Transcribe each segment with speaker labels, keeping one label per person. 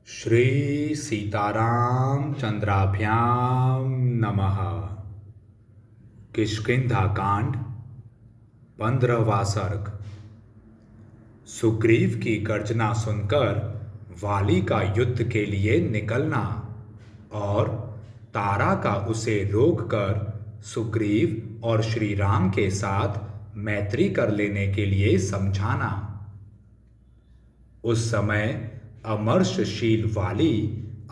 Speaker 1: श्री सीताराम चंद्राभ्याम नमः। किष्किंधा कांड 15वां सर्ग। सुग्रीव की गर्जना सुनकर वाली का युद्ध के लिए निकलना और तारा का उसे रोककर सुग्रीव और श्री राम के साथ मैत्री कर लेने के लिए समझाना। उस समय अमर्षशील वाली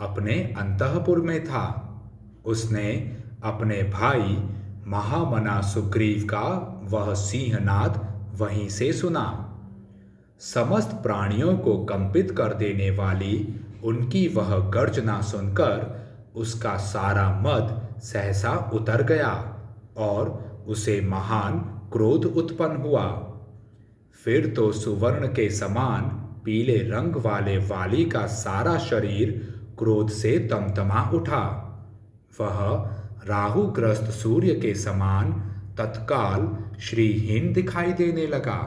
Speaker 1: अपने अंतःपुर में था। उसने अपने भाई महामना सुग्रीव का वह सिंहनाद वहीं से सुना। समस्त प्राणियों को कंपित कर देने वाली उनकी वह गर्जना सुनकर उसका सारा मद सहसा उतर गया और उसे महान क्रोध उत्पन्न हुआ। फिर तो सुवर्ण के समान पीले रंग वाले वाली का सारा शरीर क्रोध से तमतमा उठा। वह राहुग्रस्त सूर्य के समान तत्काल श्रीहीन दिखाई देने लगा।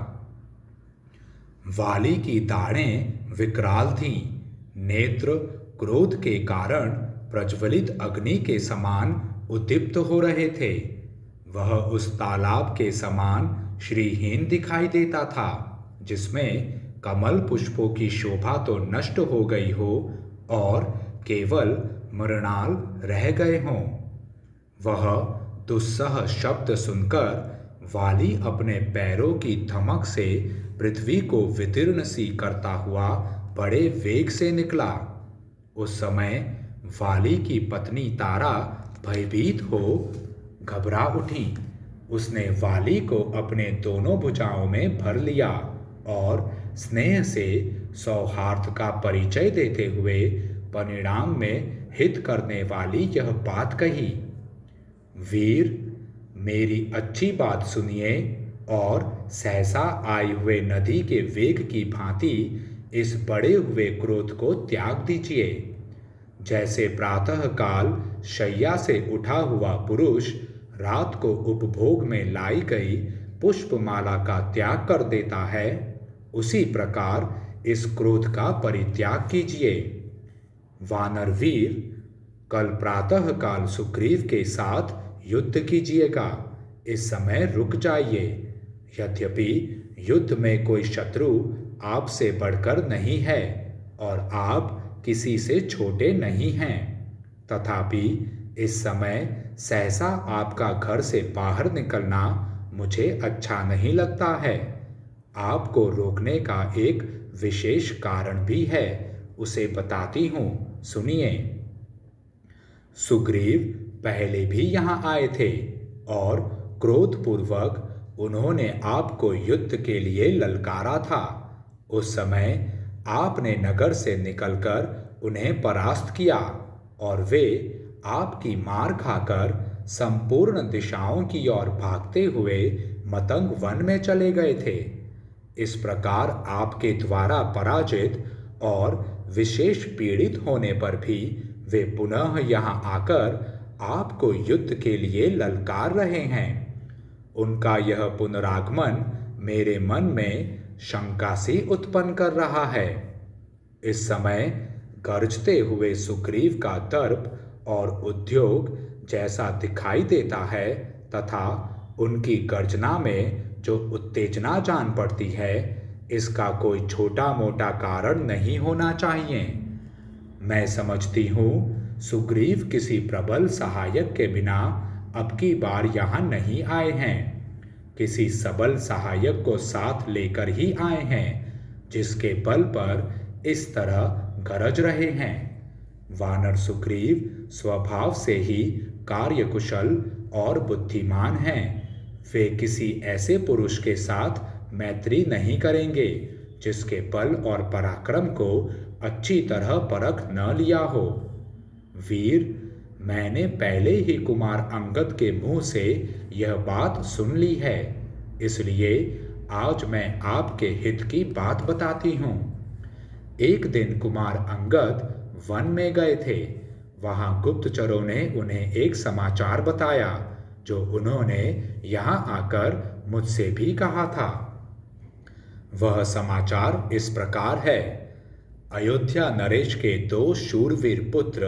Speaker 1: वाली की दाढ़ें विकराल थीं, नेत्र क्रोध के कारण प्रज्वलित अग्नि के समान उद्दीप्त हो रहे थे। वह उस तालाब के समान श्रीहीन दिखाई देता था जिसमें कमल पुष्पों की शोभा तो नष्ट हो गई हो और केवल मृणाल रह गए हों। वह दुस्सह शब्द सुनकर वाली अपने पैरों की धमक से पृथ्वी को विदीर्ण सी करता हुआ बड़े वेग से निकला। उस समय वाली की पत्नी तारा भयभीत हो घबरा उठी। उसने वाली को अपने दोनों भुजाओं में भर लिया और स्नेह से सौहार्द का परिचय देते हुए परिणाम में हित करने वाली यह बात कही। वीर, मेरी अच्छी बात सुनिए और सहसा आए हुए नदी के वेग की भांति इस बढ़े हुए क्रोध को त्याग दीजिए। जैसे प्रातः काल शैया से उठा हुआ पुरुष रात को उपभोग में लाई गई पुष्पमाला का त्याग कर देता है, उसी प्रकार इस क्रोध का परित्याग कीजिए। वानरवीर, कल प्रातः काल सुग्रीव के साथ युद्ध कीजिएगा। इस समय रुक जाइए। यद्यपि युद्ध में कोई शत्रु आपसे बढ़कर नहीं है और आप किसी से छोटे नहीं हैं, तथापि इस समय सहसा आपका घर से बाहर निकलना मुझे अच्छा नहीं लगता है। आपको रोकने का एक विशेष कारण भी है, उसे बताती हूँ, सुनिए। सुग्रीव पहले भी यहाँ आए थे और क्रोधपूर्वक उन्होंने आपको युद्ध के लिए ललकारा था। उस समय आपने नगर से निकलकर उन्हें परास्त किया और वे आपकी मार खाकर संपूर्ण दिशाओं की ओर भागते हुए मतंग वन में चले गए थे। इस प्रकार आपके द्वारा पराजित और विशेष पीड़ित होने पर भी वे पुनः यहाँ आकर आपको युद्ध के लिए ललकार रहे हैं। उनका यह पुनरागमन मेरे मन में शंका सी उत्पन्न कर रहा है। इस समय गरजते हुए सुग्रीव का दर्प और उद्योग जैसा दिखाई देता है तथा उनकी गर्जना में जो उत्तेजना जान पड़ती है, इसका कोई छोटा मोटा कारण नहीं होना चाहिए। मैं समझती हूँ सुग्रीव किसी प्रबल सहायक के बिना अब की बार यहाँ नहीं आए हैं। किसी सबल सहायक को साथ लेकर ही आए हैं, जिसके बल पर इस तरह गरज रहे हैं। वानर सुग्रीव स्वभाव से ही कार्यकुशल और बुद्धिमान हैं। वे किसी ऐसे पुरुष के साथ मैत्री नहीं करेंगे जिसके बल और पराक्रम को अच्छी तरह परख न लिया हो। वीर, मैंने पहले ही कुमार अंगद के मुंह से यह बात सुन ली है, इसलिए आज मैं आपके हित की बात बताती हूँ। एक दिन कुमार अंगद वन में गए थे। वहाँ गुप्तचरों ने उन्हें एक समाचार बताया जो उन्होंने यहाँ आकर मुझसे भी कहा था। वह समाचार इस प्रकार है। अयोध्या नरेश के दो शूरवीर पुत्र,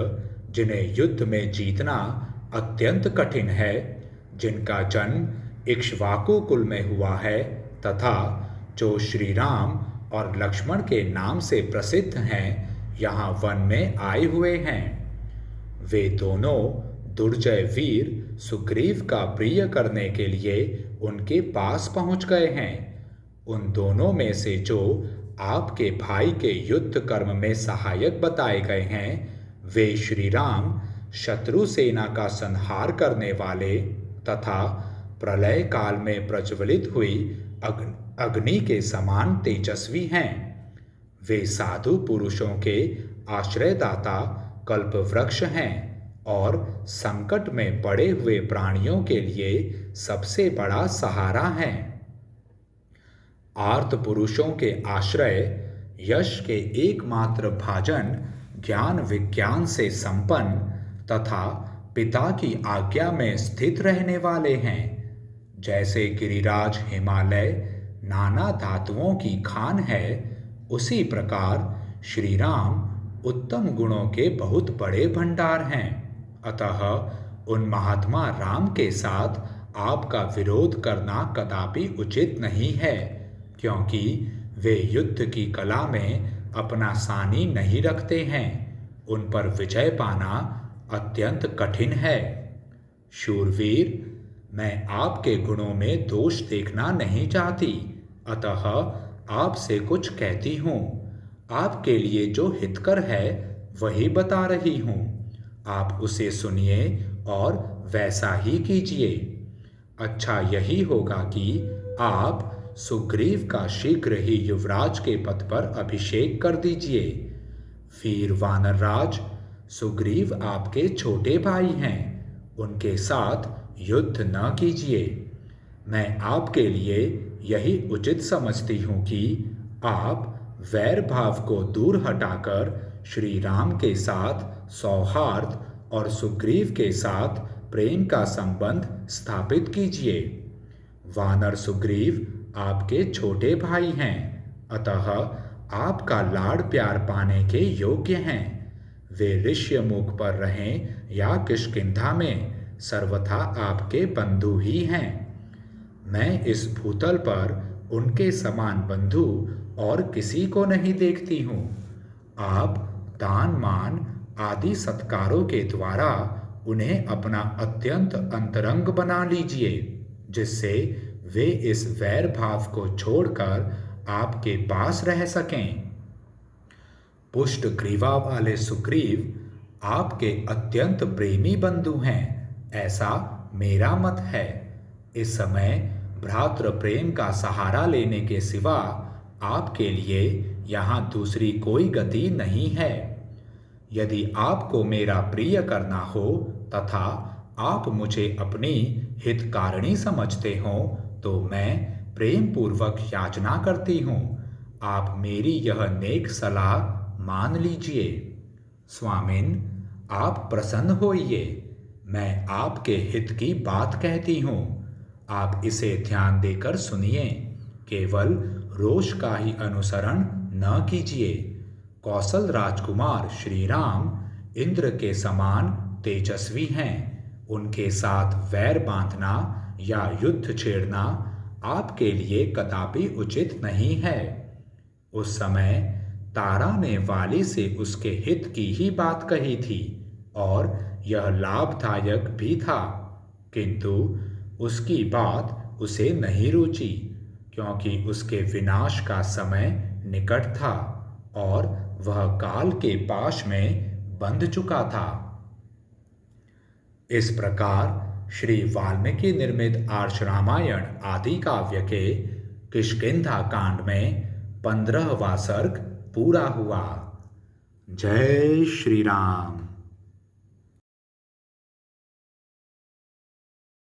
Speaker 1: जिन्हें युद्ध में जीतना अत्यंत कठिन है, जिनका जन्म इक्ष्वाकु कुल में हुआ है तथा जो श्री राम और लक्ष्मण के नाम से प्रसिद्ध हैं, यहाँ वन में आए हुए हैं। वे दोनों दुर्जय वीर सुग्रीव का प्रिय करने के लिए उनके पास पहुंच गए हैं। उन दोनों में से जो आपके भाई के युद्ध कर्म में सहायक बताए गए हैं, वे श्री राम शत्रु सेना का संहार करने वाले तथा प्रलय काल में प्रज्वलित हुई अग्नि के समान तेजस्वी हैं। वे साधु पुरुषों के आश्रयदाता कल्पवृक्ष हैं और संकट में पड़े हुए प्राणियों के लिए सबसे बड़ा सहारा हैं। आर्त पुरुषों के आश्रय, यश के एकमात्र भाजन, ज्ञान विज्ञान से संपन्न तथा पिता की आज्ञा में स्थित रहने वाले हैं। जैसे गिरिराज हिमालय नाना धातुओं की खान है, उसी प्रकार श्री राम उत्तम गुणों के बहुत बड़े भंडार हैं। अतः उन महात्मा राम के साथ आपका विरोध करना कदापि उचित नहीं है, क्योंकि वे युद्ध की कला में अपना सानी नहीं रखते हैं। उन पर विजय पाना अत्यंत कठिन है। शूरवीर, मैं आपके गुणों में दोष देखना नहीं चाहती, अतः आपसे कुछ कहती हूँ। आपके लिए जो हितकर है वही बता रही हूँ। आप उसे सुनिए और वैसा ही कीजिए। अच्छा यही होगा कि आप सुग्रीव का शीघ्र ही युवराज के पद पर अभिषेक कर दीजिए। वीर वानरराज, सुग्रीव आपके छोटे भाई हैं, उनके साथ युद्ध न कीजिए। मैं आपके लिए यही उचित समझती हूँ कि आप वैर भाव को दूर हटाकर श्री राम के साथ सौहार्द और सुग्रीव के साथ प्रेम का संबंध स्थापित कीजिए। वानर सुग्रीव आपके छोटे भाई हैं, अतः आपका लाड़ प्यार पाने के योग्य हैं। वे ऋष्यमुख पर रहें या किष्किंधा में, सर्वथा आपके बंधु ही हैं। मैं इस भूतल पर उनके समान बंधु और किसी को नहीं देखती हूँ। आप दान मान आदि सत्कारों के द्वारा उन्हें अपना अत्यंत अंतरंग बना लीजिए, जिससे वे इस वैर भाव को छोड़कर आपके पास रह सकें। पुष्ट ग्रीवा वाले सुग्रीव आपके अत्यंत प्रेमी बंधु हैं, ऐसा मेरा मत है। इस समय भ्रातृ प्रेम का सहारा लेने के सिवा आपके लिए यहाँ दूसरी कोई गति नहीं है। यदि आपको मेरा प्रिय करना हो तथा आप मुझे अपनी हितकारिणी समझते हो, तो मैं प्रेम पूर्वक याचना करती हूँ, आप मेरी यह नेक सलाह मान लीजिए। स्वामिन, आप प्रसन्न होइए। मैं आपके हित की बात कहती हूँ, आप इसे ध्यान देकर सुनिए। केवल रोष का ही अनुसरण न कीजिए। कौशल राजकुमार श्री राम इंद्र के समान तेजस्वी हैं। उनके साथ वैर बांधना या युद्ध छेड़ना आपके लिए कदापि उचित नहीं है। उस समय तारा ने वाली से उसके हित की ही बात कही थी और यह लाभदायक भी था, किंतु उसकी बात उसे नहीं रुची, क्योंकि उसके विनाश का समय निकट था और वह काल के पाश में बंध चुका था। इस प्रकार श्री वाल्मीकि निर्मित आर्ष रामायण आदि काव्य के किष्किंधा कांड में 15वां सर्ग पूरा हुआ। जय श्री राम।